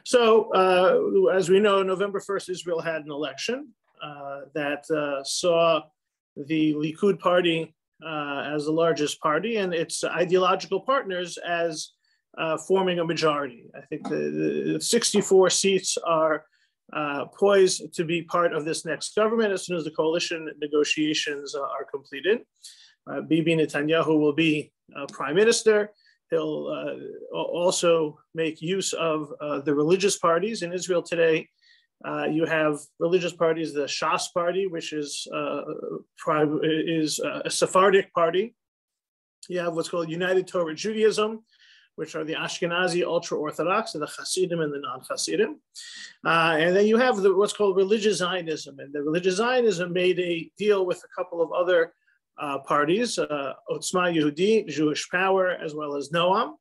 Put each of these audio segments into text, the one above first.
So, as we know, November 1st, Israel had an election that saw the Likud party as the largest party and its ideological partners as forming a majority. I think the 64 seats are poised to be part of this next government as soon as the coalition negotiations are completed. Bibi Netanyahu will be prime minister. He'll also make use of the religious parties. In Israel today, you have religious parties, the Shas party, which is a Sephardic party. You have what's called United Torah Judaism, which are the Ashkenazi ultra-Orthodox, and the Hasidim and the non-Hasidim. And then you have what's called religious Zionism. And the religious Zionism made a deal with a couple of other parties, Otzma Yehudi, Jewish Power, as well as Noam,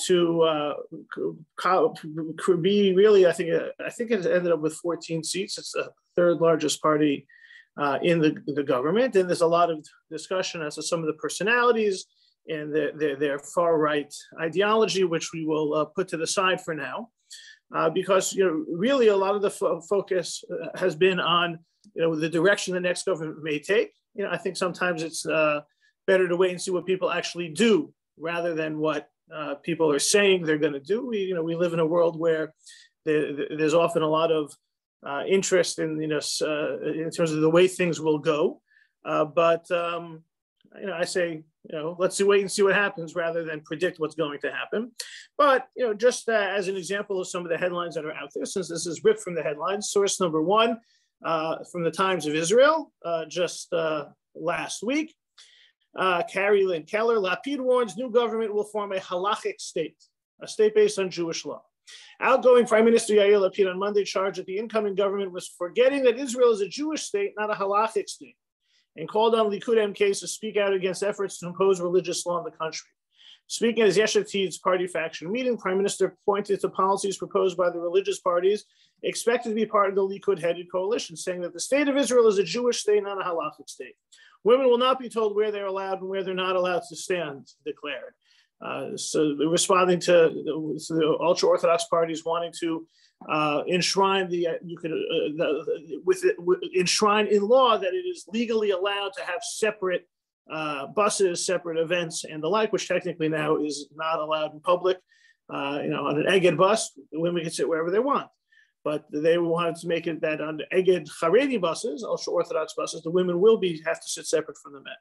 to be really, I think it ended up with 14 seats. It's the third largest party in the government. And there's a lot of discussion as to some of the personalities and their far-right ideology, which we will put to the side for now, because really a lot of the focus has been on the direction the next government may take. I think sometimes it's better to wait and see what people actually do rather than what people are saying they're going to do. We live in a world where there's often a lot of interest in in terms of the way things will go, but I say let's wait and see what happens rather than predict what's going to happen. But just as an example of some of the headlines that are out there, since this is ripped from the headlines, source number one. From the Times of Israel, just last week, Carrie Lynn Keller, Lapid warns new government will form a halachic state, a state based on Jewish law. Outgoing Prime Minister Yair Lapid on Monday charged that the incoming government was forgetting that Israel is a Jewish state, not a halachic state, and called on Likud MKs to speak out against efforts to impose religious law in the country. Speaking at his Yesh Atid's party faction meeting, Prime Minister pointed to policies proposed by the religious parties expected to be part of the Likud-headed coalition, saying that the state of Israel is a Jewish state, not a halachic state. Women will not be told where they're allowed and where they're not allowed to stand, declared. So responding to the ultra-Orthodox parties wanting to enshrine enshrine in law that it is legally allowed to have separate buses, separate events, and the like, which technically now is not allowed in public. On an Egged bus, the women can sit wherever they want. But they wanted to make it that on the Egged Haredi buses, ultra-Orthodox buses, the women will have to sit separate from the men.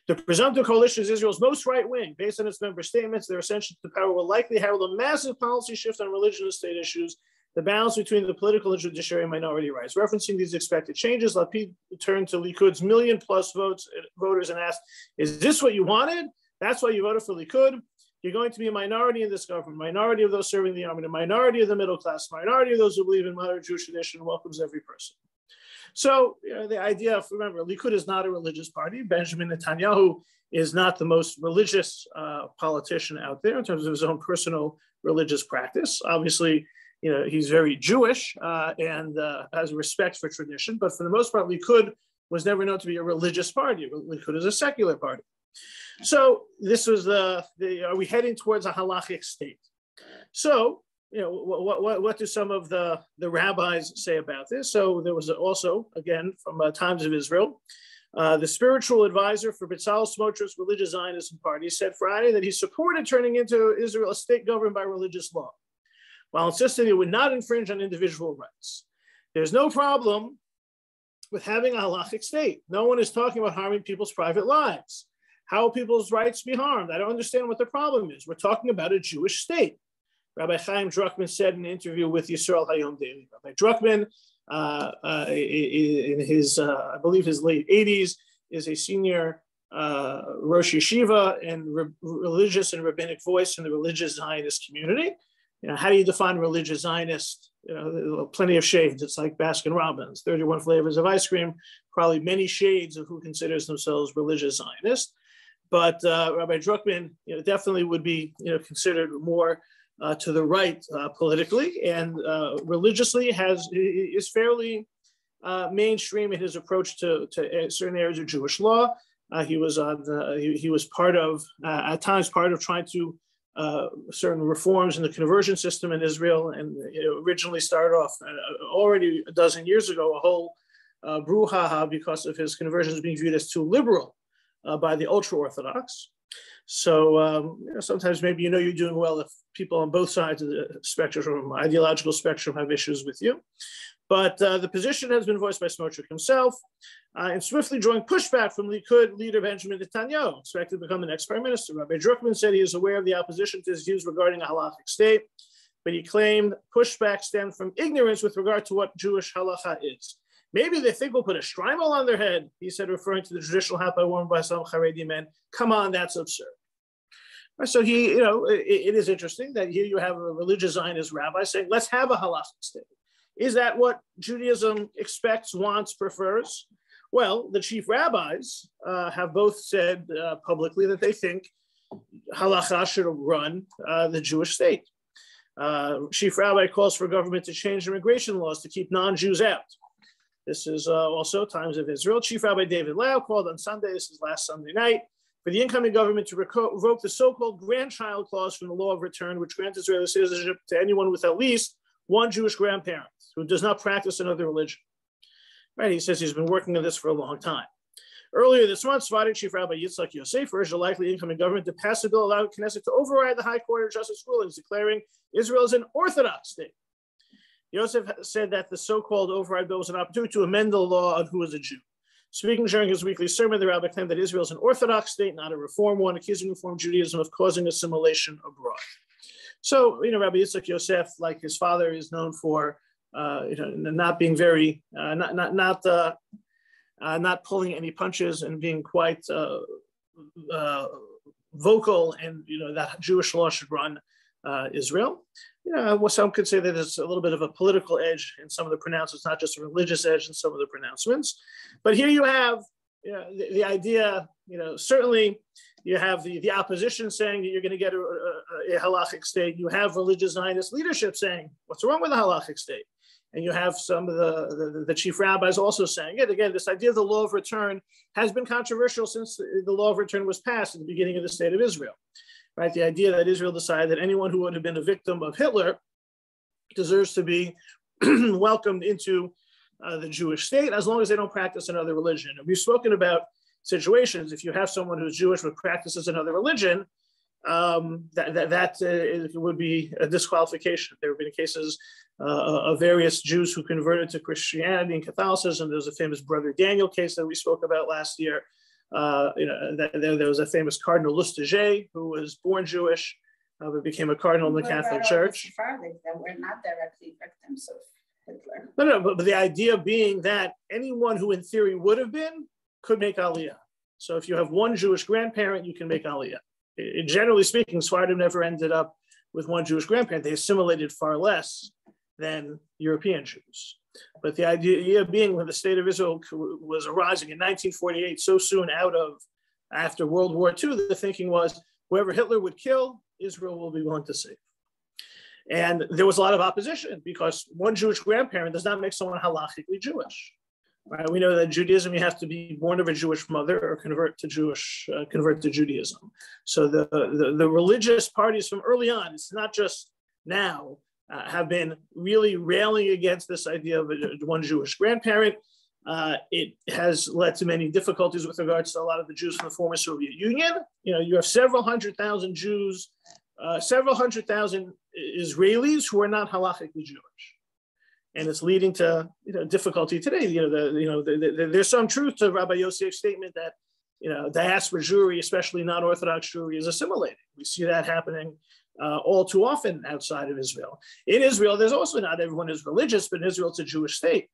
The presumptive coalition is Israel's most right-wing. Based on its member statements, their ascension to power will likely herald a massive policy shift on religion and state issues, the balance between the political and judiciary and minority rights. Referencing these expected changes, Lapid turned to Likud's million-plus voters and asked, is this what you wanted? That's why you voted for Likud? You're going to be a minority in this government, minority of those serving the army, a minority of the middle class, minority of those who believe in modern Jewish tradition, welcomes every person. So the idea of, remember, Likud is not a religious party. Benjamin Netanyahu is not the most religious politician out there in terms of his own personal religious practice. Obviously, he's very Jewish and has respect for tradition, but for the most part, Likud was never known to be a religious party. Likud is a secular party. So this was are we heading towards a halachic state? So, what do some of the rabbis say about this? So there was also, again, from Times of Israel, the spiritual advisor for Bezalel Smotrich's religious Zionism party said Friday that he supported turning into Israel a state governed by religious law, while insisting it would not infringe on individual rights. There's no problem with having a halachic state. No one is talking about harming people's private lives. How will people's rights be harmed? I don't understand what the problem is. We're talking about a Jewish state. Rabbi Chaim Druckman said in an interview with Yisrael Hayom Daily. Rabbi Druckman, in his, I believe his late 80s, is a senior Rosh Yeshiva and religious and rabbinic voice in the religious Zionist community. How do you define religious Zionist? Plenty of shades. It's like Baskin Robbins, 31 flavors of ice cream, probably many shades of who considers themselves religious Zionist. But Rabbi Druckman definitely would be considered more to the right politically, and religiously is fairly mainstream in his approach to certain areas of Jewish law. He was part of, at times, part of trying to certain reforms in the conversion system in Israel, and it originally started off already a dozen years ago, a whole brouhaha because of his conversions being viewed as too liberal by the ultra-Orthodox. So sometimes maybe you're doing well if people on both sides of the spectrum, ideological spectrum, have issues with you. But the position has been voiced by Smotrich himself, and swiftly drawing pushback from Likud leader Benjamin Netanyahu, expected to become the next prime minister. Rabbi Druckmann said he is aware of the opposition to his views regarding a halachic state, but he claimed pushback stemmed from ignorance with regard to what Jewish halacha is. Maybe they think we'll put a shtreimel on their head, he said, referring to the traditional hapa worn by some Haredi men. Come on, that's absurd. So it is interesting that here you have a religious Zionist rabbi saying, let's have a halachic state. Is that what Judaism expects, wants, prefers? Well, the chief rabbis have both said publicly that they think halacha should run the Jewish state. Chief rabbi calls for government to change immigration laws to keep non-Jews out. This is also Times of Israel. Chief Rabbi David Lau called on Sunday, this is last Sunday night, for the incoming government to revoke the so-called grandchild clause from the law of return, which grants Israeli citizenship to anyone with at least one Jewish grandparent who does not practice another religion. Right? He says he's been working on this for a long time. Earlier this month, Sephardic Chief Rabbi Yitzhak Yosef urged the likely incoming government to pass a bill allowing Knesset to override the High Court of Justice rulings, declaring Israel is an Orthodox state. Yosef said that the so-called override bill was an opportunity to amend the law on who is a Jew. Speaking during his weekly sermon, the rabbi claimed that Israel is an Orthodox state, not a Reform one, accusing Reform Judaism of causing assimilation abroad. So, Rabbi Yitzhak Yosef, like his father, is known for not being very, not pulling any punches and being quite vocal, and that Jewish law should run Israel. Some could say that there's a little bit of a political edge in some of the pronouncements, not just a religious edge in some of the pronouncements. But here you have the idea, certainly you have the opposition saying that you're going to get a halachic state. You have religious Zionist leadership saying, what's wrong with the halachic state? And you have some of the chief rabbis also saying it. Again, this idea of the law of return has been controversial since the law of return was passed at the beginning of the state of Israel. Right? The idea that Israel decided that anyone who would have been a victim of Hitler deserves to be welcomed into the Jewish state as long as they don't practice another religion. And we've spoken about situations, if you have someone who's Jewish but practices another religion, that would be a disqualification. There have been cases of various Jews who converted to Christianity and Catholicism. There's a famous Brother Daniel case that we spoke about last year. There was a famous Cardinal Lustiger who was born Jewish, but became a cardinal in the Catholic Church. That were not directly victims of Hitler. No, but the idea being that anyone who in theory would have been could make Aliyah. So if you have one Jewish grandparent, you can make Aliyah. Generally speaking, Sephardim never ended up with one Jewish grandparent. They assimilated far less than European Jews. But the idea being when the state of Israel was arising in 1948, so soon after World War II, the thinking was whoever Hitler would kill, Israel will be willing to save. And there was a lot of opposition because one Jewish grandparent does not make someone halachically Jewish. Right? We know that Judaism, you have to be born of a Jewish mother or convert to Judaism. So the religious parties from early on, it's not just now, have been really railing against this idea of one Jewish grandparent. It has led to many difficulties with regards to a lot of the Jews from the former Soviet Union. You have several hundred thousand Jews, several hundred thousand Israelis who are not halachically Jewish. And it's leading to difficulty today. There's some truth to Rabbi Yosef's statement that diaspora Jewry, especially non-Orthodox Jewry, is assimilating. We see that happening all too often outside of Israel. In Israel, there's also not everyone is religious, but in Israel, it's a Jewish state.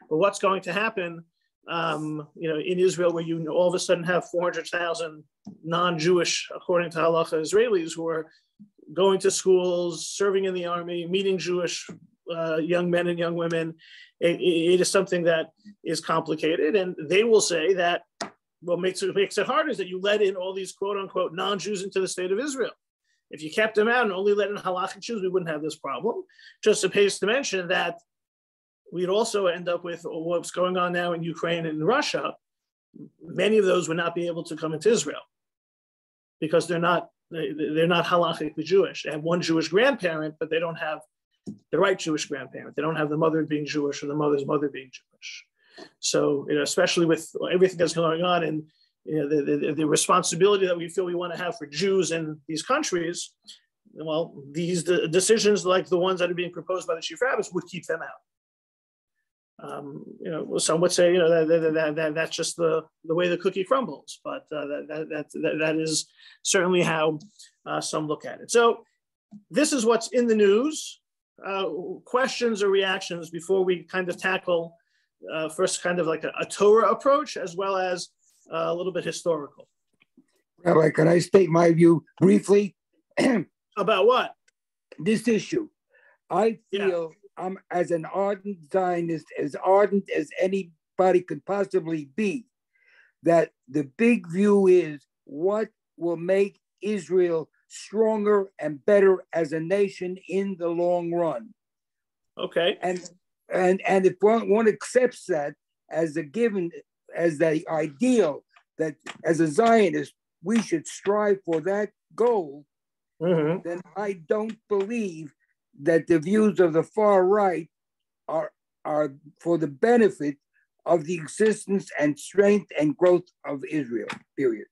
But what's going to happen, in Israel, where you all of a sudden have 400,000 non-Jewish, according to halacha, Israelis who are going to schools, serving in the army, meeting Jewish young men and young women, it is something that is complicated. And they will say that what makes it hard is that you let in all these quote unquote non-Jews into the state of Israel. If you kept them out and only let in halachic Jews, we wouldn't have this problem. Just it pays to mention that we'd also end up with what's going on now in Ukraine and Russia. Many of those would not be able to come into Israel because they're not they're not halakhically Jewish. They have one Jewish grandparent, but they don't have the right Jewish grandparent. They don't have the mother being Jewish or the mother's mother being Jewish. So, especially with everything that's going on and the responsibility that we feel we want to have for Jews in these countries, well, these decisions like the ones that are being proposed by the chief rabbis would keep them out. Some would say, that's just the way the cookie crumbles, but that is certainly how some look at it. So this is what's in the news. Questions or reactions before we kind of tackle first kind of like a Torah approach as well as a little bit historical. Rabbi, can I state my view briefly? About what? This issue. I feel I'm, as an ardent Zionist, as ardent as anybody could possibly be, that the big view is what will make Israel stronger and better as a nation in the long run. Okay. And if one accepts that as a given, as the ideal, that as a Zionist, we should strive for that goal, then I don't believe that the views of the far right are for the benefit of the existence and strength and growth of Israel, period.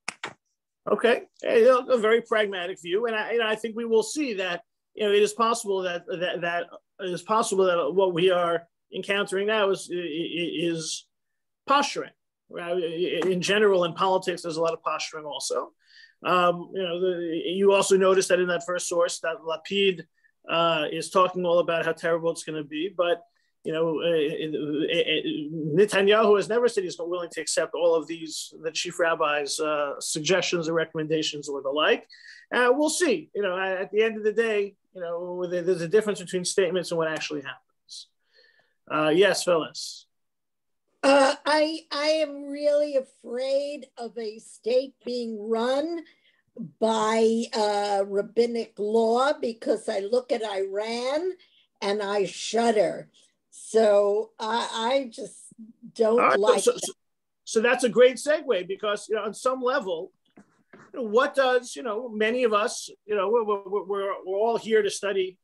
Okay, a very pragmatic view, and I think we will see that it is possible that it is possible that what we are encountering now is posturing. In general, in politics, there's a lot of posturing also. You also notice that in that first source that Lapid is talking all about how terrible it's going to be, but Netanyahu has never said he's not willing to accept all of the chief rabbis' suggestions or recommendations or the like. We'll see. At the end of the day, there's a difference between statements and what actually happens. Yes, Phyllis. I am really afraid of a state being run by rabbinic law because I look at Iran and I shudder. So I just don't like that. So that's a great segue because, on some level, what does, many of us, we're all here to study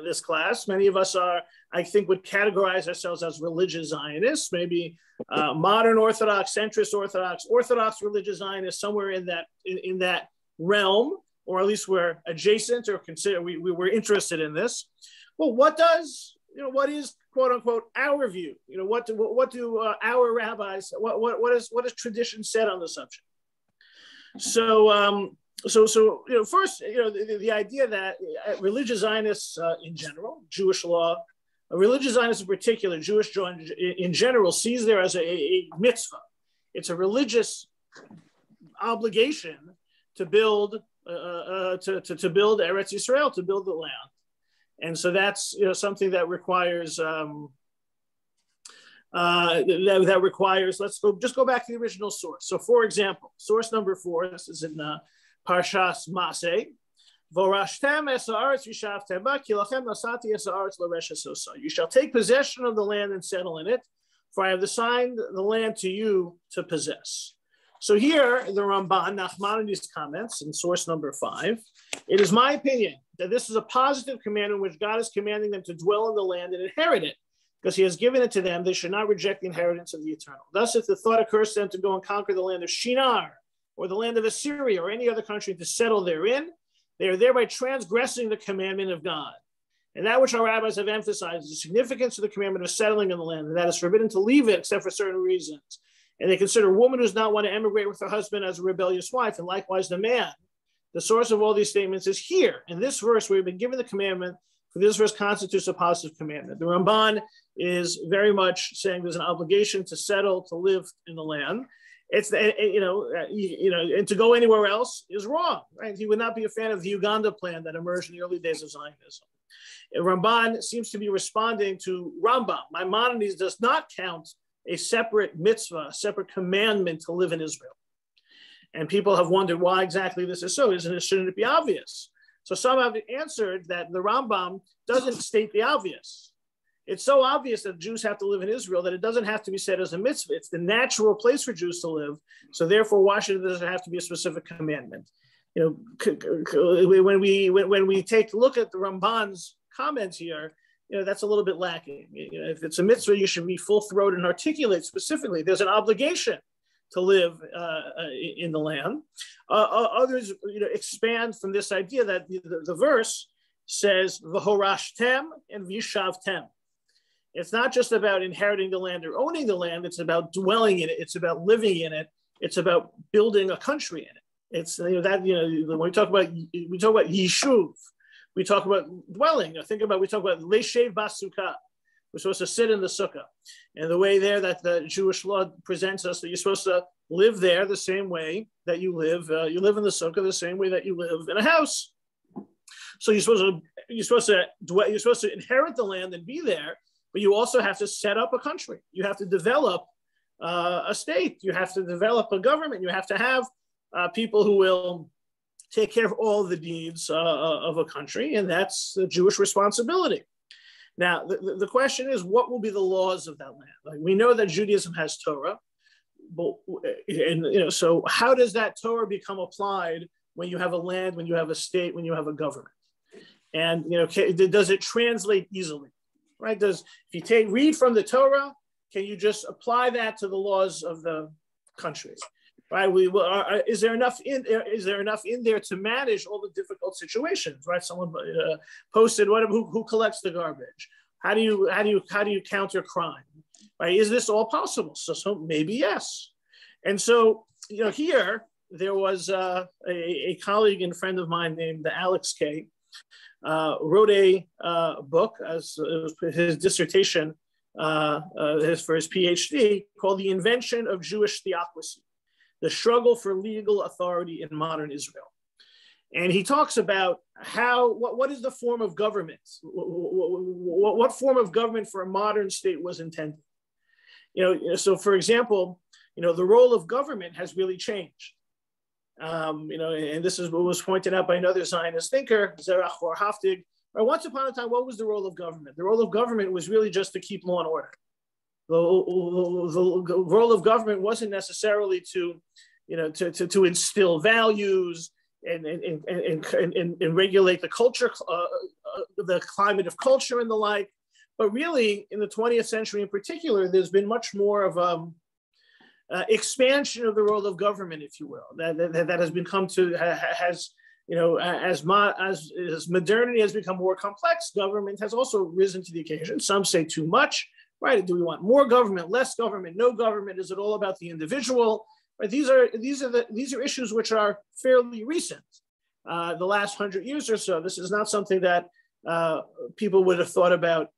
this class. Many of us I think, would categorize ourselves as religious Zionists, maybe modern Orthodox, centrist Orthodox religious Zionists, somewhere in that realm, or at least we're adjacent or consider we're interested in this. Well, what is quote unquote our view? What do our rabbis? What is tradition said on the subject? So first, the idea that religious Zionists in general, Jewish law, religious Zionists in particular, Jewish law in general, sees there as a mitzvah. It's a religious obligation to build to build Eretz Yisrael, to build the land. And so that's something that requires that requires. Let's go back to the original source. So, for example, source number 4. This is in Parshas Maseh. Vorashtem es haaretz v'shavtem ba, ki lachem nasati es haaretz l'reshes osa. You shall take possession of the land and settle in it, for I have assigned the land to you to possess. So here, the Ramban, Nachmanides comments in source number 5. It is my opinion that this is a positive command in which God is commanding them to dwell in the land and inherit it, because he has given it to them. They should not reject the inheritance of the eternal. Thus, if the thought occurs to them to go and conquer the land of Shinar, or the land of Assyria, or any other country to settle therein, they are thereby transgressing the commandment of God. And that which our rabbis have emphasized is the significance of the commandment of settling in the land, and that is forbidden to leave it except for certain reasons. And they consider a woman who does not want to emigrate with her husband as a rebellious wife, and likewise the man. The source of all these statements is here. In this verse, we've been given the commandment, for this verse constitutes a positive commandment. The Ramban is very much saying there's an obligation to settle, to live in the land. It's and to go anywhere else is wrong, right? He would not be a fan of the Uganda plan that emerged in the early days of Zionism. And Ramban seems to be responding to Rambam. Maimonides does not count a separate mitzvah, a separate commandment to live in Israel. And people have wondered why exactly this is so. Shouldn't it be obvious? So some have answered that the Rambam doesn't state the obvious. It's so obvious that Jews have to live in Israel that it doesn't have to be said as a mitzvah. It's the natural place for Jews to live. So therefore, why should it have to be a specific commandment? when we take a look at the Ramban's comments here, that's a little bit lacking. If it's a mitzvah, you should be full-throated and articulate specifically. There's an obligation to live in the land. Others expand from this idea that the verse says v'horashtem and v'yishavtem. It's not just about inheriting the land or owning the land. It's about dwelling in it. It's about living in it. It's about building a country in it. It's when we talk about yishuv, we talk about dwelling. We talk about leishev basukah. We're supposed to sit in the sukkah, and the way there that the Jewish law presents us that you're supposed to live there the same way that you live. You live in the sukkah the same way that you live in a house. So you're supposed to inherit the land and be there, but you also have to set up a country. You have to develop a state. You have to develop a government. You have to have people who will take care of all the needs of a country, and that's the Jewish responsibility. Now, the question is, what will be the laws of that land? Like, we know that Judaism has Torah, so how does that Torah become applied when you have a land, when you have a state, when you have a government? And does it translate easily? Right? If you read from the Torah, can you just apply that to the laws of the countries? Right? Is there enough in there to manage all the difficult situations? Right? Someone posted, who collects the garbage? How do you counter crime? Right? Is this all possible? So maybe yes. And so here there was a colleague and friend of mine named Alex K. Wrote a book as his dissertation for his PhD called "The Invention of Jewish Theocracy: The Struggle for Legal Authority in Modern Israel." And he talks about what is the form of government? What form of government for a modern state was intended? So for example, the role of government has really changed. And this is what was pointed out by another Zionist thinker, Zerach Haftig. Once upon a time, what was the role of government? The role of government was really just to keep law and order. The role of government wasn't necessarily to instill values and regulate the culture, the climate of culture and the like. But really, in the 20th century in particular, there's been much more of expansion of the role of government, if you will, that has become as modernity has become more complex, government has also risen to the occasion. Some say too much, right? Do we want more government, less government, no government? Is it all about the individual? Right? These are issues which are fairly recent, the last 100 years or so. This is not something that people would have thought about,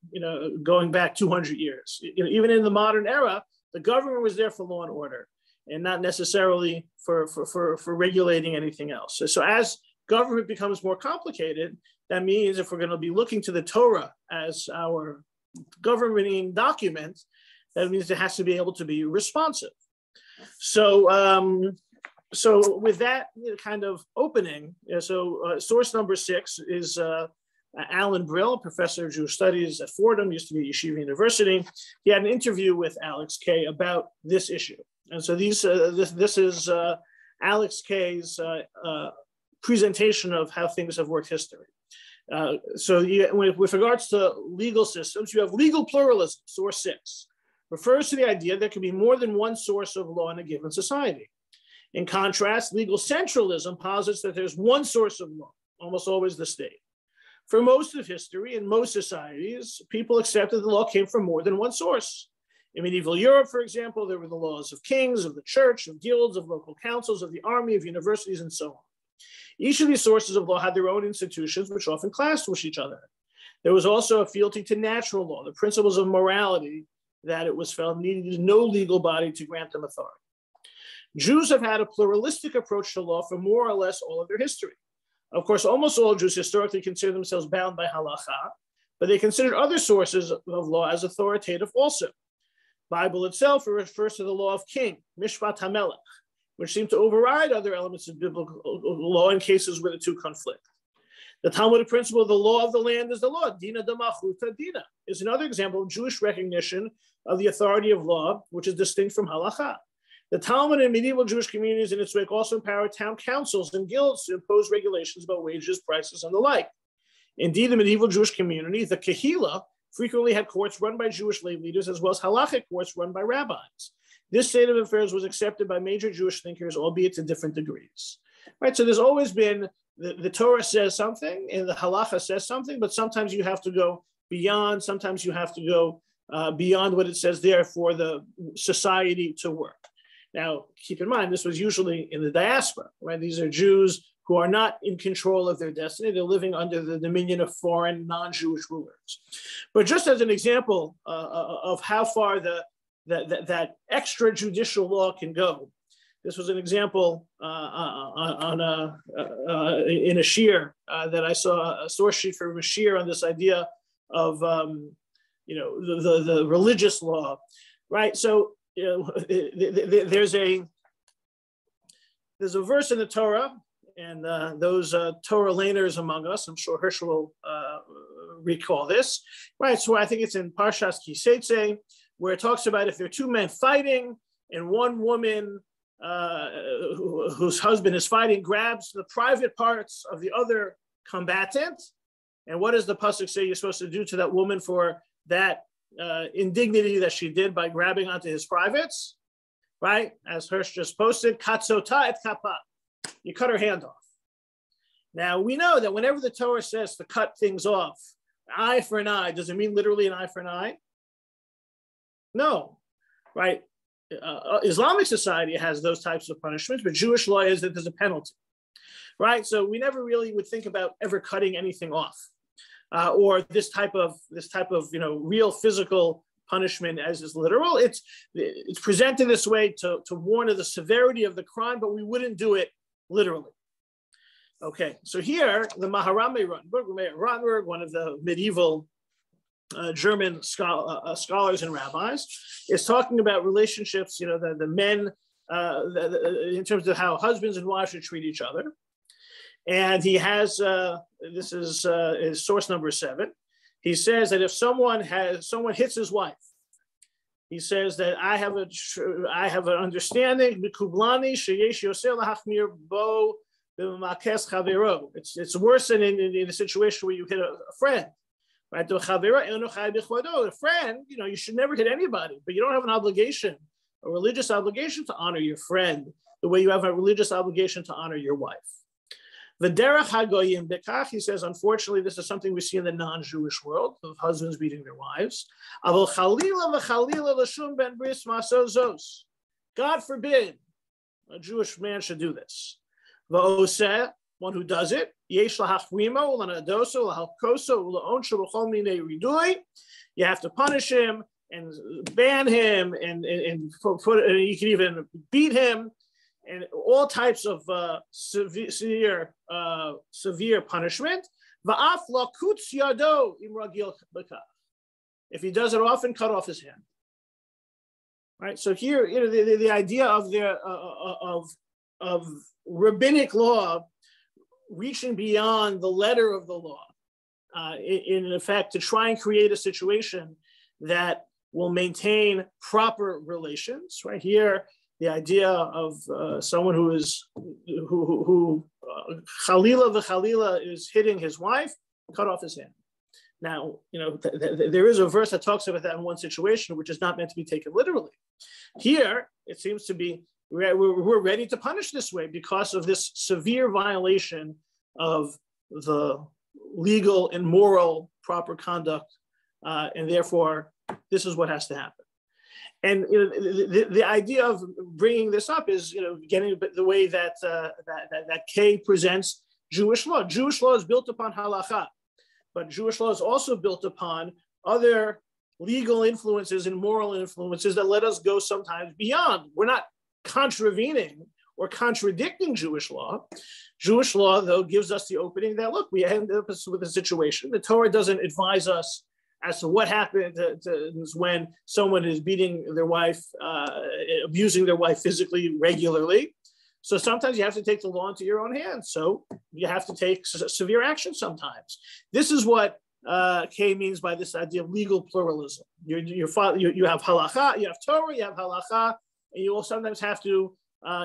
going back 200 years. Even in the modern era, the government was there for law and order, and not necessarily for regulating anything else. So as government becomes more complicated, that means if we're going to be looking to the Torah as our governing document, that means it has to be able to be responsive. So with that kind of opening, source number 6 is Alan Brill, professor of Jewish studies at Fordham, used to be at Yeshiva University. He had an interview with Alex Kay about this issue. And so this is Alex Kay's presentation of how things have worked history. With regards to legal systems, you have legal pluralism, source 6, refers to the idea there can be more than one source of law in a given society. In contrast, legal centralism posits that there's one source of law, almost always the state. For most of history, in most societies, people accepted the law came from more than one source. In medieval Europe, for example, there were the laws of kings, of the church, of guilds, of local councils, of the army, of universities, and so on. Each of these sources of law had their own institutions, which often clashed with each other. There was also a fealty to natural law, the principles of morality that it was felt needed no legal body to grant them authority. Jews have had a pluralistic approach to law for more or less all of their history. Of course, almost all Jews historically consider themselves bound by halacha, but they considered other sources of law as authoritative also. Bible itself refers to the law of king, mishpat hamelech, which seem to override other elements of biblical law in cases where the two conflict. The Talmudic principle of the law of the land is the law, dina d'malchuta dina, is another example of Jewish recognition of the authority of law, which is distinct from halacha. The Talmud in medieval Jewish communities in its wake also empowered town councils and guilds to impose regulations about wages, prices, and the like. Indeed, the medieval Jewish community, the Kehillah, frequently had courts run by Jewish lay leaders as well as halachic courts run by rabbis. This state of affairs was accepted by major Jewish thinkers, albeit to different degrees. Right, so there's always been, the Torah says something and the halacha says something, but sometimes you have to go beyond, sometimes you have to go beyond what it says there for the society to work. Now, keep in mind, this was usually in the diaspora, right? These are Jews who are not in control of their destiny. They're living under the dominion of foreign, non-Jewish rulers. But just as an example of how far that extrajudicial law can go, this was an example in a shir that I saw, a source sheet for a shir on this idea of the religious law, right? So there's a verse in the Torah, and those Torah laners among us, I'm sure Herschel will recall this, right? So I think it's in Parshas Kiseitze, where it talks about if there are two men fighting and one woman whose husband is fighting grabs the private parts of the other combatant. And what does the pasuk say you're supposed to do to that woman for that indignity that she did by grabbing onto his privates? Right? As Hirsch just posted, katsota et kapa. You cut her hand off. Now, we know that whenever the Torah says to cut things off, eye for an eye, does it mean literally an eye for an eye? No, right? Islamic society has those types of punishments, but Jewish law is that there's a penalty, right? So we never really would think about ever cutting anything off, or this type of real physical punishment as is literal. It's presented this way to warn of the severity of the crime, but we wouldn't do it literally. Okay, so here the Maharame Ranberg, one of the medieval German scholars and rabbis, is talking about relationships, the men, in terms of how husbands and wives should treat each other. And he has, this is his source number 7. He says that if someone hits his wife, he says that I have an understanding, it's worse than in a situation where you hit a friend. Right? A friend, you should never hit anybody, but you don't have an obligation, a religious obligation to honor your friend the way you have a religious obligation to honor your wife. The derech hagoyim bekach, he says, unfortunately, this is something we see in the non-Jewish world of husbands beating their wives. Avol chalila v'chalila l'shum ben bris maso zos. God forbid a Jewish man should do this. V'oseh, one who does it, yesh lahachwimo l'nadoso l'halkoso l'onsho l'chol minei ridui. You have to punish him and ban him, and you can even beat him, and all types of severe punishment. If he does it often, cut off his hand. Right. So here, the idea of rabbinic law reaching beyond the letter of the law, in effect, to try and create a situation that will maintain proper relations. Right here, the idea of someone who chalila v'chalila is hitting his wife, cut off his hand. Now, there is a verse that talks about that in one situation, which is not meant to be taken literally. Here, it seems to be we're ready to punish this way because of this severe violation of the legal and moral proper conduct, and therefore, this is what has to happen. And the idea of bringing this up is, getting the way that Kay presents Jewish law. Jewish law is built upon halakha, but Jewish law is also built upon other legal influences and moral influences that let us go sometimes beyond. We're not contravening or contradicting Jewish law. Jewish law, though, gives us the opening that, look, we end up with a situation. The Torah doesn't advise us as to what happens when someone is beating their wife, abusing their wife physically regularly. So sometimes you have to take the law into your own hands. So you have to take severe action sometimes. This is what Kay means by this idea of legal pluralism. You have halakha, you have Torah, you have halakha, and you will sometimes have to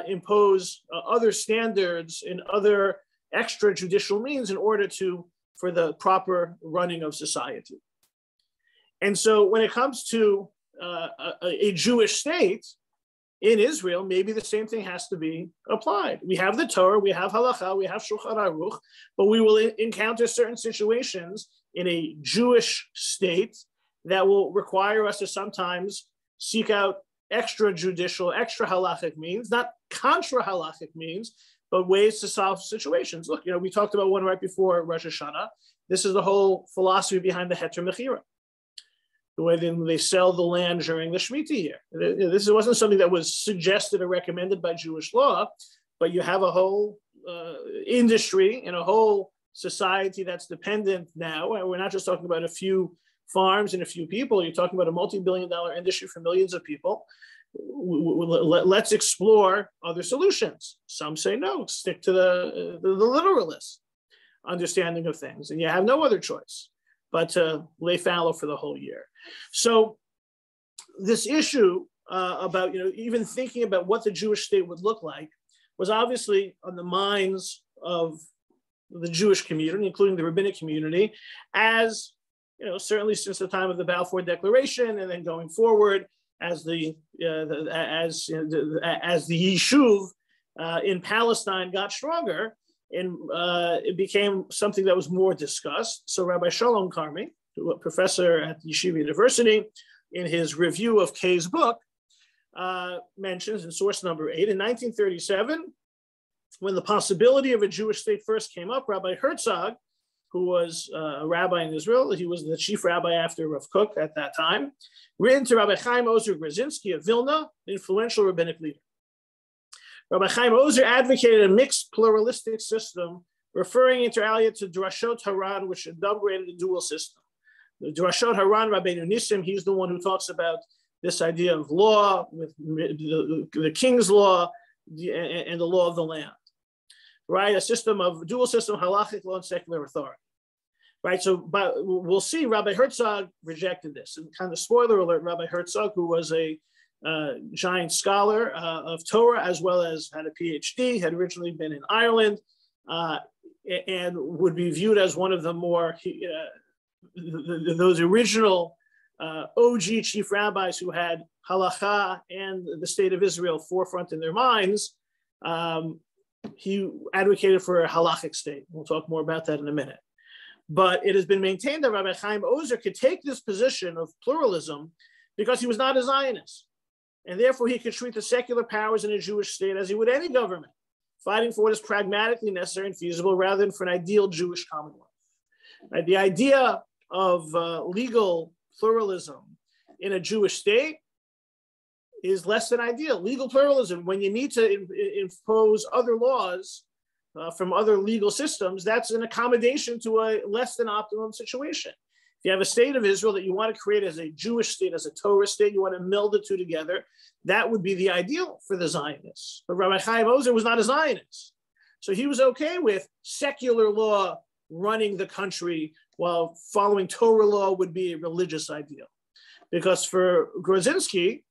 impose other standards and other extrajudicial means in order for the proper running of society. And so when it comes to a Jewish state in Israel, maybe the same thing has to be applied. We have the Torah, we have Halacha, we have Shulchan Aruch, but we will encounter certain situations in a Jewish state that will require us to sometimes seek out extrajudicial, extra halachic means, not contra halachic means, but ways to solve situations. Look, we talked about one right before Rosh Hashanah. This is the whole philosophy behind the Heter Mechira, the way they sell the land during the Shemitah year. This wasn't something that was suggested or recommended by Jewish law, but you have a whole industry and a whole society that's dependent now. And we're not just talking about a few farms and a few people. You're talking about a multi-billion-dollar industry for millions of people. Let's explore other solutions. Some say no, stick to the literalist understanding of things, and you have no other choice but to lay fallow for the whole year. So this issue about even thinking about what the Jewish state would look like was obviously on the minds of the Jewish community, including the rabbinic community, as certainly since the time of the Balfour Declaration, and then going forward as the Yishuv in Palestine got stronger, and it became something that was more discussed. So Rabbi Shalom Karmi, a professor at Yeshiva University, in his review of Kay's book, mentions in source number 8, in 1937, when the possibility of a Jewish state first came up, Rabbi Herzog, who was a rabbi in Israel, he was the chief rabbi after Rav Kook at that time, written to Rabbi Chaim Ozer Grzinski of Vilna, an influential rabbinic leader. Rabbi Chaim Ozer advocated a mixed pluralistic system, referring inter alia to Drashot Haran, which inaugurated a dual system. The Drashot Haran, Rabbeinu Nissim, he's the one who talks about this idea of law, with the king's law and the law of the land. Right, a dual system, halachic law and secular authority. Right, so we'll see Rabbi Herzog rejected this. And kind of spoiler alert, Rabbi Herzog, who was a giant scholar of Torah, as well as had a PhD, had originally been in Ireland, and would be viewed as one of the more, those original OG chief rabbis who had halacha and the state of Israel forefront in their minds. He advocated for a halachic state. We'll talk more about that in a minute. But it has been maintained that Rabbi Chaim Ozer could take this position of pluralism because he was not a Zionist. And therefore he could treat the secular powers in a Jewish state as he would any government, fighting for what is pragmatically necessary and feasible rather than for an ideal Jewish commonwealth. Right? The idea of legal pluralism in a Jewish state is less than ideal. Legal pluralism, when you need to impose other laws from other legal systems, that's an accommodation to a less than optimum situation. If you have a state of Israel that you want to create as a Jewish state, as a Torah state, you want to meld the two together, that would be the ideal for the Zionists. But Rabbi Chaim Ozer was not a Zionist. So he was okay with secular law running the country while following Torah law would be a religious ideal. Because for Grzinski,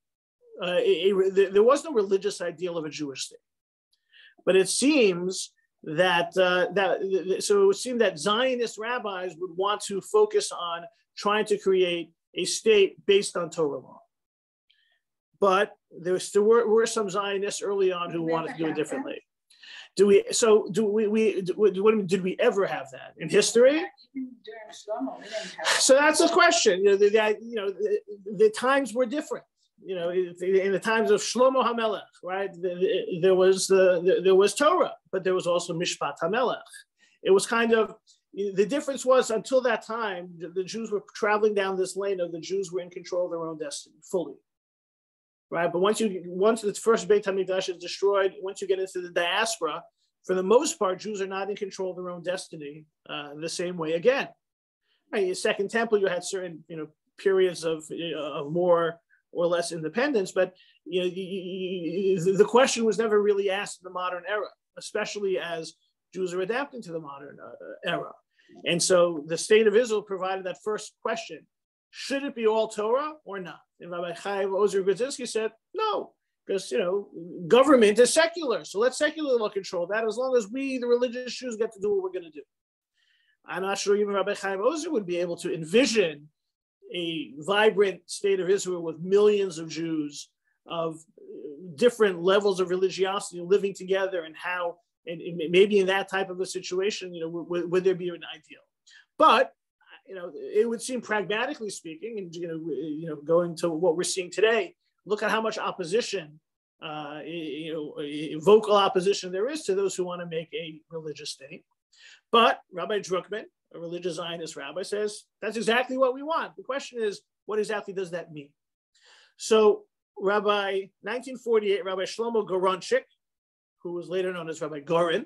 there was no religious ideal of a Jewish state, but it seems that so it would seem that Zionist rabbis would want to focus on trying to create a state based on Torah law. But there still were some Zionists early on who wanted to do it differently. Did we ever have that in history? Even during Shlomo, we didn't have. So that's the question. The times were different. In the times of Shlomo HaMelech, right? There was Torah, but there was also Mishpat HaMelech. It was kind of, the difference was until that time, the Jews were traveling down this lane of the Jews were in control of their own destiny fully, right? But once the first Beit HaMikdash is destroyed, once you get into the diaspora, for the most part, Jews are not in control of their own destiny the same way again. Right? The Second Temple, you had certain periods of more or less independence, but the question was never really asked in the modern era, especially as Jews are adapting to the modern era. And so the state of Israel provided that first question: should it be all Torah or not? And Rabbi Chaim Ozer Grzinski said, no, because, government is secular. So let secular law control that, as long as we, the religious Jews, get to do what we're going to do. I'm not sure even Rabbi Chaim Ozer would be able to envision a vibrant state of Israel with millions of Jews of different levels of religiosity living together, and how, and maybe in that type of a situation, would there be an ideal? But it would seem, pragmatically speaking, and going to what we're seeing today, look at how much opposition, vocal opposition there is to those who want to make a religious state. But Rabbi Druckman, a religious Zionist rabbi, says that's exactly what we want. The question is, what exactly does that mean? So 1948, Rabbi Shlomo Goronchik, who was later known as Rabbi Gorin,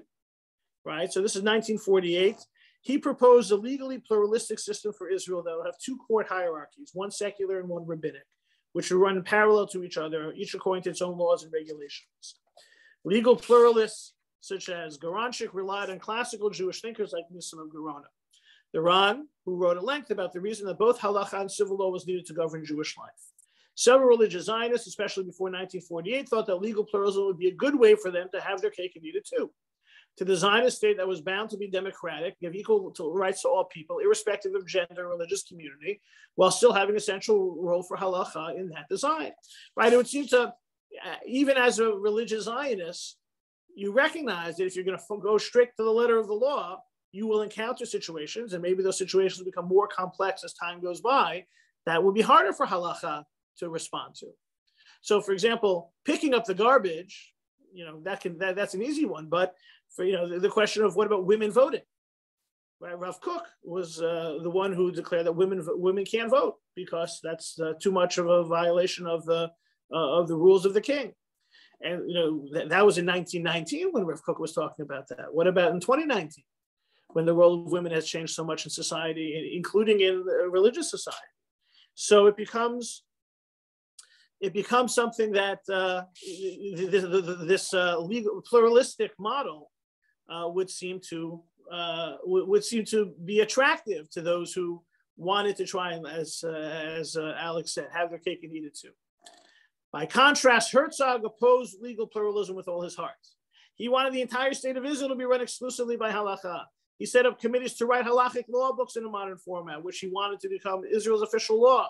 right? So this is 1948. He proposed a legally pluralistic system for Israel that will have two court hierarchies, one secular and one rabbinic, which will run parallel to each other, each according to its own laws and regulations. Legal pluralists such as Goronchik relied on classical Jewish thinkers like Nissim of Gerona. The Ran, who wrote at length about the reason that both halacha and civil law was needed to govern Jewish life. Several religious Zionists, especially before 1948, thought that legal pluralism would be a good way for them to have their cake and eat it too. To the Zionist state that was bound to be democratic, give equal rights to all people, irrespective of gender or religious community, while still having a central role for halacha in that design. Right? It would seem to, even as a religious Zionist, you recognize that if you're going to go strict to the letter of the law, you will encounter situations, and maybe those situations become more complex as time goes by, that will be harder for halacha to respond to. So, for example, picking up the garbage, that's an easy one. But for the question of what about women voting? Right? Rav Kook was the one who declared that women can't vote because that's too much of a violation of the rules of the king. And that was in 1919 when Rav Kook was talking about that. What about in 2019, when the role of women has changed so much in society, including in religious society? So it becomes something that this legal pluralistic model would seem to be attractive to those who wanted to try and, as Alex said, have their cake and eat it too. By contrast, Herzog opposed legal pluralism with all his heart. He wanted the entire state of Israel to be run exclusively by halacha. He set up committees to write halachic law books in a modern format, which he wanted to become Israel's official law.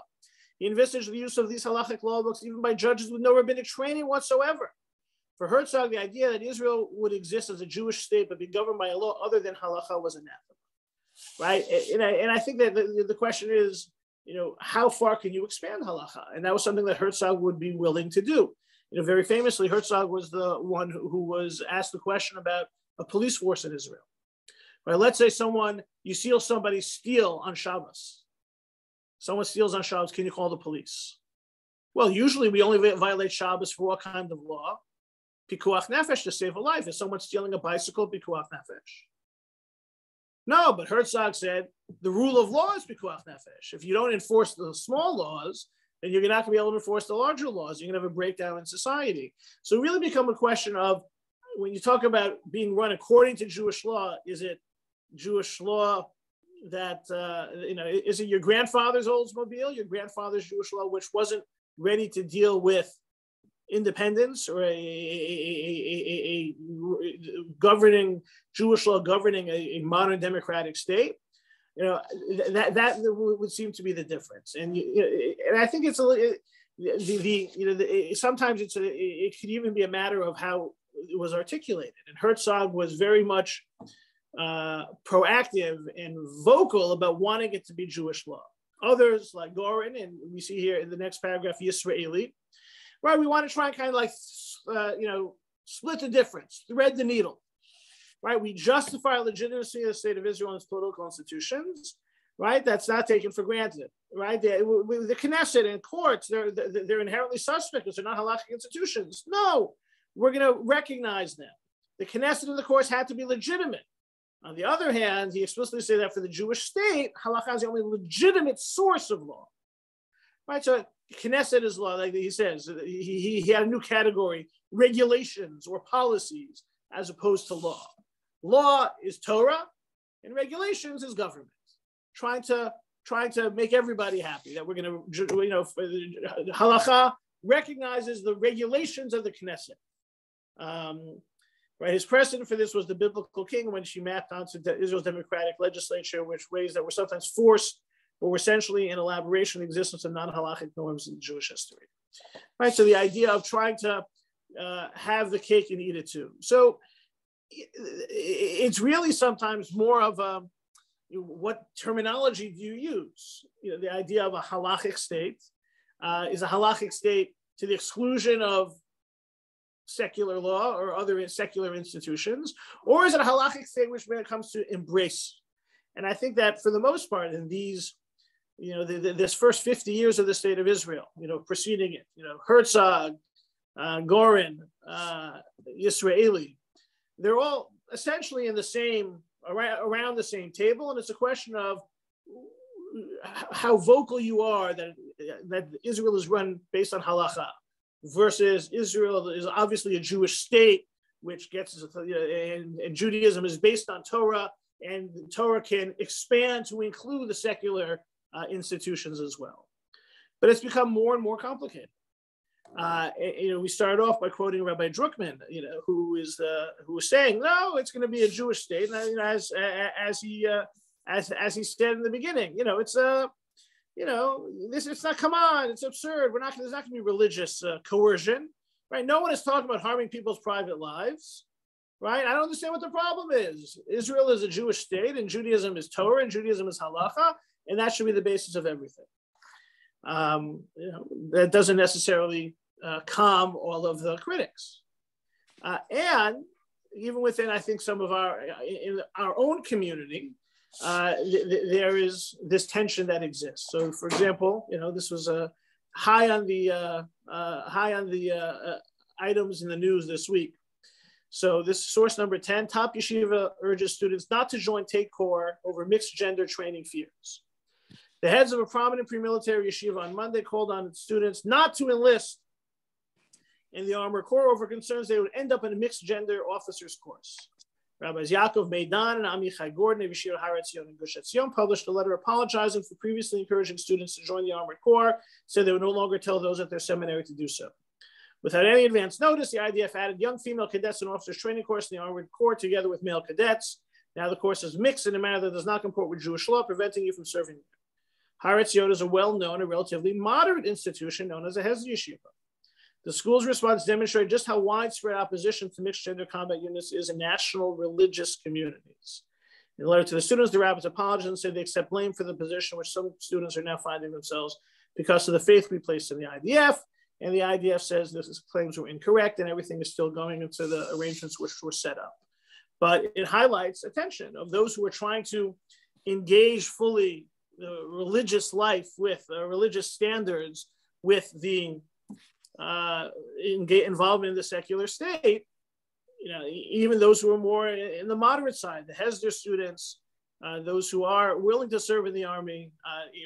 He envisaged the use of these halachic law books even by judges with no rabbinic training whatsoever. For Herzog, the idea that Israel would exist as a Jewish state but be governed by a law other than halacha was anathema, right? And I think that the question is, how far can you expand halacha? And that was something that Herzog would be willing to do. Very famously, Herzog was the one who was asked the question about a police force in Israel. Right? Let's say you see somebody steal on Shabbos. Someone steals on Shabbos, can you call the police? Well, usually we only violate Shabbos for what kind of law? Pikuach nefesh, to save a life. Is someone stealing a bicycle? Pikuach nefesh. No, but Herzog said the rule of law is pikuach nefesh. If you don't enforce the small laws, then you're not going to be able to enforce the larger laws. You're going to have a breakdown in society. So it really become a question of, when you talk about being run according to Jewish law, is it Jewish law that, is it your grandfather's Oldsmobile, your grandfather's Jewish law, which wasn't ready to deal with independence, or a governing Jewish law governing a modern democratic state? That would seem to be the difference. And I think it's sometimes it could even be a matter of how it was articulated. And Herzog was very much proactive and vocal about wanting it to be Jewish law. Others, like Gorin, and we see here in the next paragraph, Yisraeli, right? We want to try and kind of like, split the difference, thread the needle, right? We justify legitimacy of the state of Israel and its political institutions, right? That's not taken for granted, right? The Knesset and courts, they're inherently suspect because they're not halakhic institutions. No, we're going to recognize them. The Knesset and the courts had to be legitimate. On the other hand, he explicitly said that for the Jewish state, halakha is the only legitimate source of law, right? So Knesset is law, like he says. He had a new category, regulations or policies, as opposed to law. Law is Torah, and regulations is government. Trying to make everybody happy that we're going to, halakha recognizes the regulations of the Knesset. Right, his precedent for this was the biblical king when she mapped onto Israel's democratic legislature, which ways that were sometimes forced but were essentially an elaboration of the existence of non-halachic norms in Jewish history. Right, so the idea of trying to have the cake and eat it too. So it's really sometimes more of a, what terminology do you use? The idea of a halachic state is a halachic state to the exclusion of secular law or other secular institutions, or is it a halachic state which when it comes to embrace? And I think that for the most part in these, this first 50 years of the state of Israel, preceding it, Herzog, Gorin, Yisraeli, they're all essentially in the same, around the same table. And it's a question of how vocal you are that Israel is run based on halacha versus Israel is obviously a Jewish state, which gets, and Judaism is based on Torah, and Torah can expand to include the secular institutions as well. But it's become more and more complicated. We started off by quoting Rabbi Druckmann, who was saying, no, it's going to be a Jewish state, and as he said in the beginning, it's it's not. Come on, it's absurd. There's not going to be religious coercion, right? No one is talking about harming people's private lives, right? I don't understand what the problem is. Israel is a Jewish state, and Judaism is Torah, and Judaism is halacha, and that should be the basis of everything. That doesn't necessarily calm all of the critics. And even within, I think, some of in our own community, there is this tension that exists. So, for example, this was high on the items in the news this week. So, this source number 10: top yeshiva urges students not to join Take Core over mixed gender training fears. The heads of a prominent pre-military yeshiva on Monday called on students not to enlist in the Armored Corps over concerns they would end up in a mixed gender officers course. Rabbis Yaakov Meidan and Amichai Gordon of Yeshiva Har Etzion in Gush Etzion published a letter apologizing for previously encouraging students to join the Armored Corps, said they would no longer tell those at their seminary to do so. Without any advance notice, the IDF added young female cadets and officers training course in the Armored Corps together with male cadets. Now the course is mixed in a manner that does not comport with Jewish law, preventing you from serving. Har Etzion is a well-known and relatively moderate institution known as a Hezd Yeshiva. The school's response demonstrated just how widespread opposition to mixed gender combat units is in national religious communities. In a letter to the students, the rabbis apologized and said they accept blame for the position which some students are now finding themselves because of the faith we placed in the IDF. And the IDF says this claims were incorrect and everything is still going into the arrangements which were set up. But it highlights attention of those who are trying to engage fully the religious life with religious standards with the involvement in the secular state, even those who are more in the moderate side, the Hesder students, those who are willing to serve in the army,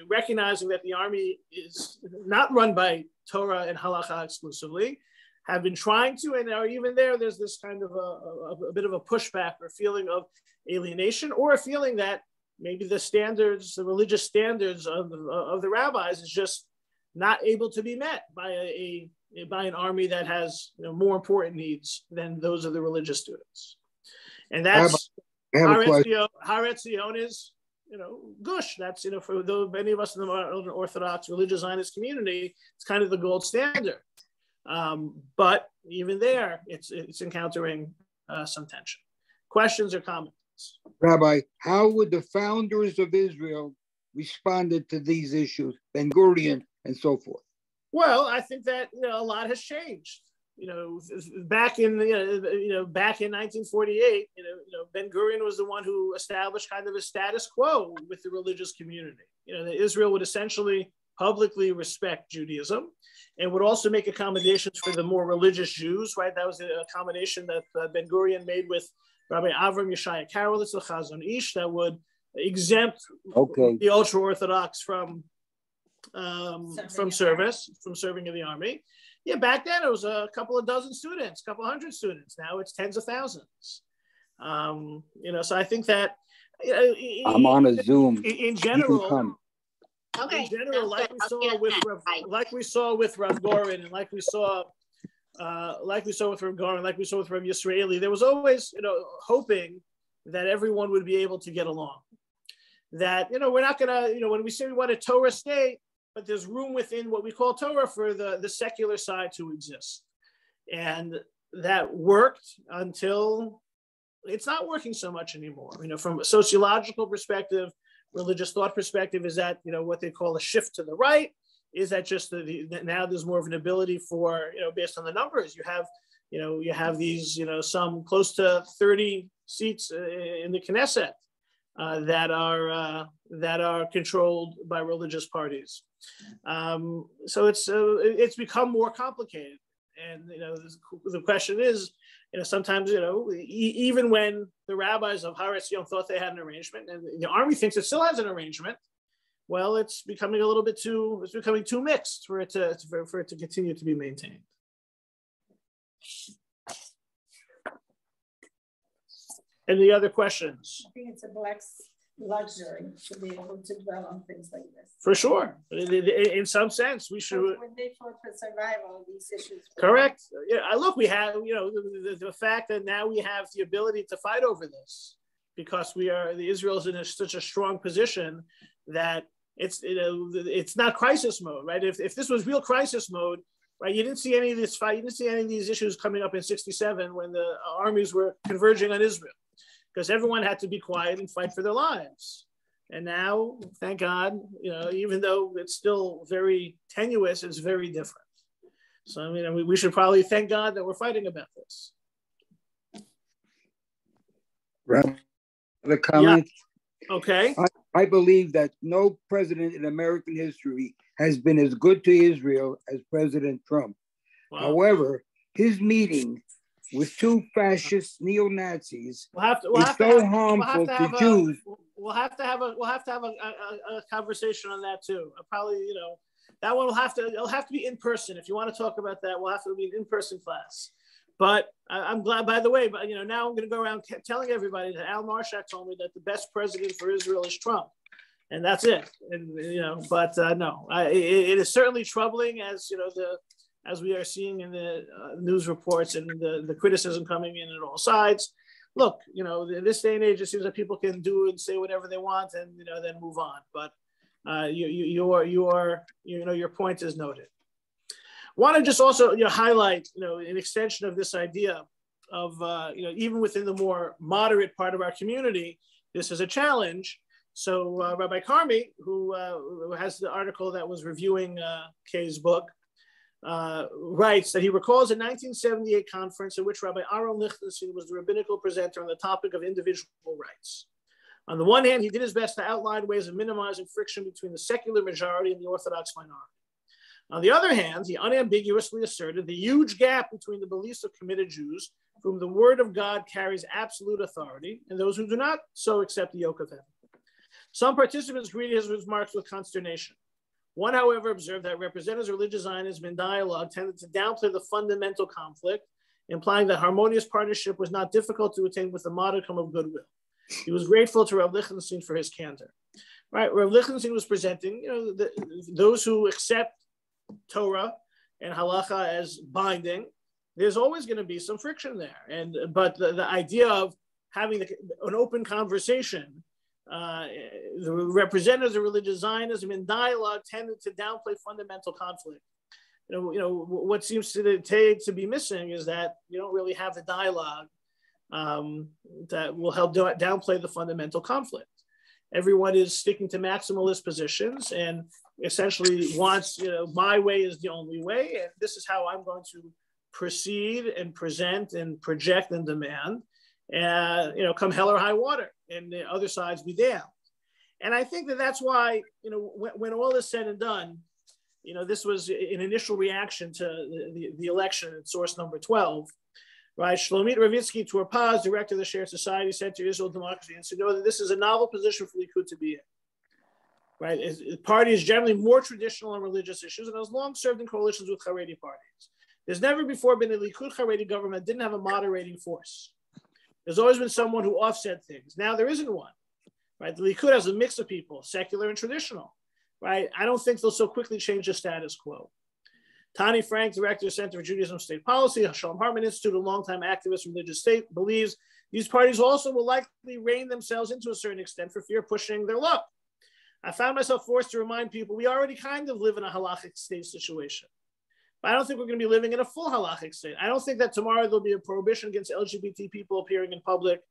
recognizing that the army is not run by Torah and halacha exclusively, have been trying to, and are even there's this kind of a bit of a pushback or feeling of alienation, or a feeling that maybe the religious standards of the rabbis is just not able to be met by an army that has more important needs than those of the religious students. And that's Har Etzion is, gush. That's, for many of us in the Orthodox religious Zionist community, it's kind of the gold standard. But even there, it's encountering some tension. Questions or comments? Rabbi, how would the founders of Israel responded to these issues, Ben Gurion and so forth? Well, I think that a lot has changed. Back in 1948, Ben Gurion was the one who established kind of a status quo with the religious community. That Israel would essentially publicly respect Judaism and would also make accommodations for the more religious Jews. Right, that was the accommodation that Ben Gurion made with Rabbi Avram Yeshaya Karolitz, the Chazon Ish, that would exempt the ultra-Orthodox from serving in the army. Yeah, back then it was a couple of dozen students, a couple hundred students. Now it's tens of thousands. So I think that I'm on a Zoom. In general, Okay. in general, like we saw with Rav Gorin, and like we saw with Rav Gorin, like we saw with Rav Yisraeli, there was always, hoping that everyone would be able to get along. That, we're not gonna, when we say we want a Torah state, but there's room within what we call Torah for the secular side to exist. And that worked until it's not working so much anymore. From a sociological perspective, religious thought perspective, is that, what they call a shift to the right, is that just now there's more of an ability for, based on the numbers, you have these, some close to 30 seats in the Knesset that are controlled by religious parties. So it's become more complicated. And, the question is, sometimes, even when the rabbis of Har Etzion thought they had an arrangement, and the army thinks it still has an arrangement, well, it's becoming too mixed for it to continue to be maintained. Any other questions? I think it's a black's luxury to be able to dwell on things like this. For sure. In some sense, we should. When they fought for survival, these issues. Correct. Yeah, look, we have, the fact that now we have the ability to fight over this because Israel's in such a strong position that it's not crisis mode, right? If this was real crisis mode, right, you didn't see any of this fight, you didn't see any of these issues coming up in 1967 when the armies were converging on Israel, because everyone had to be quiet and fight for their lives. And now, thank God, even though it's still very tenuous, it's very different. So, we should probably thank God that we're fighting about this. Right. The comment. Yeah. Okay. I believe that no president in American history has been as good to Israel as President Trump. Wow. However, his meeting with two fascist neo-Nazis is so harmful to Jews. We'll have to have a conversation on that too. Probably, that one it'll have to be in person. If you want to talk about that, we'll have to be an in-person class. But I'm glad, by the way, but now I'm going to go around telling everybody that Al Marshak told me that the best president for Israel is Trump, and that's it. And no, it is certainly troubling, as as we are seeing in the news reports and the criticism coming in at all sides. Look, in this day and age, it seems that people can do and say whatever they want and then move on. But your point is noted. Want to just also highlight an extension of this idea of even within the more moderate part of our community, this is a challenge. So Rabbi Carmi, who has the article that was reviewing Kay's book, writes that he recalls a 1978 conference in which Rabbi Aaron Lichtenstein was the rabbinical presenter on the topic of individual rights. On the one hand, he did his best to outline ways of minimizing friction between the secular majority and the Orthodox minority. On the other hand, he unambiguously asserted the huge gap between the beliefs of committed Jews, for whom the word of God carries absolute authority, and those who do not so accept the yoke of heaven. Some participants greeted his remarks with consternation. One, however, observed that representatives of religious Zionism in dialogue tended to downplay the fundamental conflict, implying that harmonious partnership was not difficult to attain with a modicum of goodwill. He was grateful to Rav Lichtenstein for his candor. Right, Rav Lichtenstein was presenting, those who accept Torah and halacha as binding, there's always going to be some friction there. But the idea of having an open conversation, the representatives of religious Zionism in dialogue tended to downplay fundamental conflict. What seems to be missing is that you don't really have the dialogue that will help downplay the fundamental conflict. Everyone is sticking to maximalist positions and essentially wants, my way is the only way, and this is how I'm going to proceed and present and project and demand, come hell or high water, and the other sides be damned. And I think that's why, when all is said and done, this was an initial reaction to the election at source number 12. Right, Shlomit Ravitsky, Tor Paz, director of the Shared Society Center, Israel Democracy, and to know that this is a novel position for Likud to be in. Right, the party is generally more traditional on religious issues and has long served in coalitions with Haredi parties. There's never before been a Likud Haredi government that didn't have a moderating force. There's always been someone who offset things. Now there isn't one. Right, the Likud has a mix of people, secular and traditional. right? I don't think they'll so quickly change the status quo. Tani Frank, director of Center for Judaism State Policy, Shalom Hartman Institute, a longtime activist in religious state, believes these parties also will likely rein themselves into a certain extent for fear of pushing their luck. I found myself forced to remind people we already kind of live in a halachic state situation. But I don't think we're going to be living in a full halachic state. I don't think that tomorrow there'll be a prohibition against LGBT people appearing in public.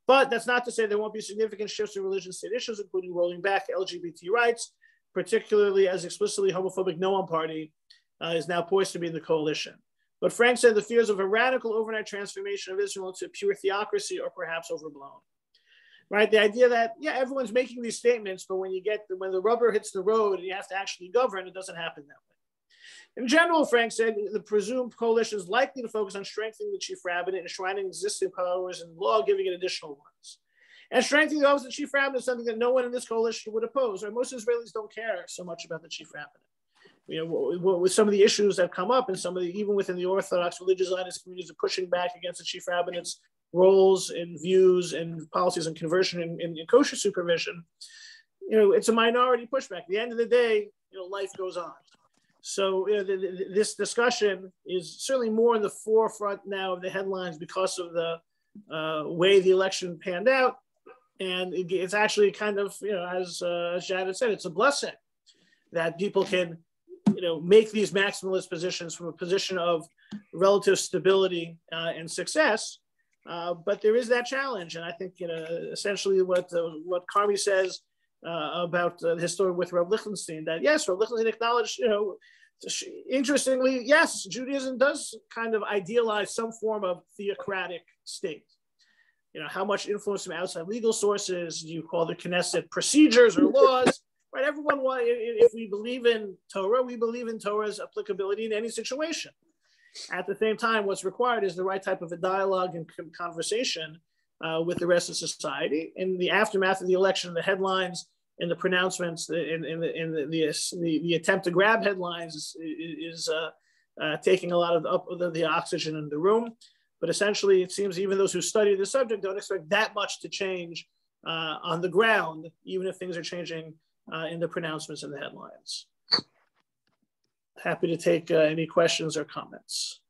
But that's not to say there won't be significant shifts in religion state issues, including rolling back LGBT rights, particularly as explicitly homophobic No One Party is now poised to be in the coalition. But Frank said the fears of a radical overnight transformation of Israel into pure theocracy are perhaps overblown. Right? The idea that, yeah, everyone's making these statements, but when the rubber hits the road and you have to actually govern, it doesn't happen that way. In general, Frank said the presumed coalition is likely to focus on strengthening the chief rabbinate and enshrining existing powers in law, giving it additional ones. And strengthening the office of the chief rabbinate is something that no one in this coalition would oppose. Right? Most Israelis don't care so much about the chief rabbinate. You know, with some of the issues that come up, and some of the, even within the Orthodox religious Zionist communities, are pushing back against the chief rabbinate's roles and views and policies and conversion and kosher supervision. You know, it's a minority pushback. At the end of the day, you know, life goes on. So you know, this discussion is certainly more in the forefront now of the headlines because of the way the election panned out, and it's actually kind of, you know, as Janet said, it's a blessing that people can, you know, make these maximalist positions from a position of relative stability and success. But there is that challenge, and I think, you know, essentially what Carmi says about his story with Reb Lichtenstein, that yes, Reb Lichtenstein acknowledged, you know, interestingly, yes, Judaism does kind of idealize some form of theocratic state. You know, how much influence from outside legal sources, you call the Knesset procedures or laws, right? Everyone, if we believe in Torah, we believe in Torah's applicability in any situation. At the same time, what's required is the right type of a dialogue and conversation with the rest of society. In the aftermath of the election, the headlines and the pronouncements, the attempt to grab headlines is taking a lot of the oxygen in the room. But essentially, it seems even those who study the subject don't expect that much to change on the ground, even if things are changing in the pronouncements and the headlines. Happy to take any questions or comments.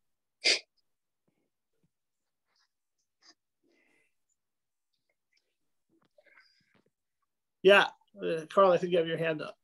Yeah, Carl, I think you have your hand up.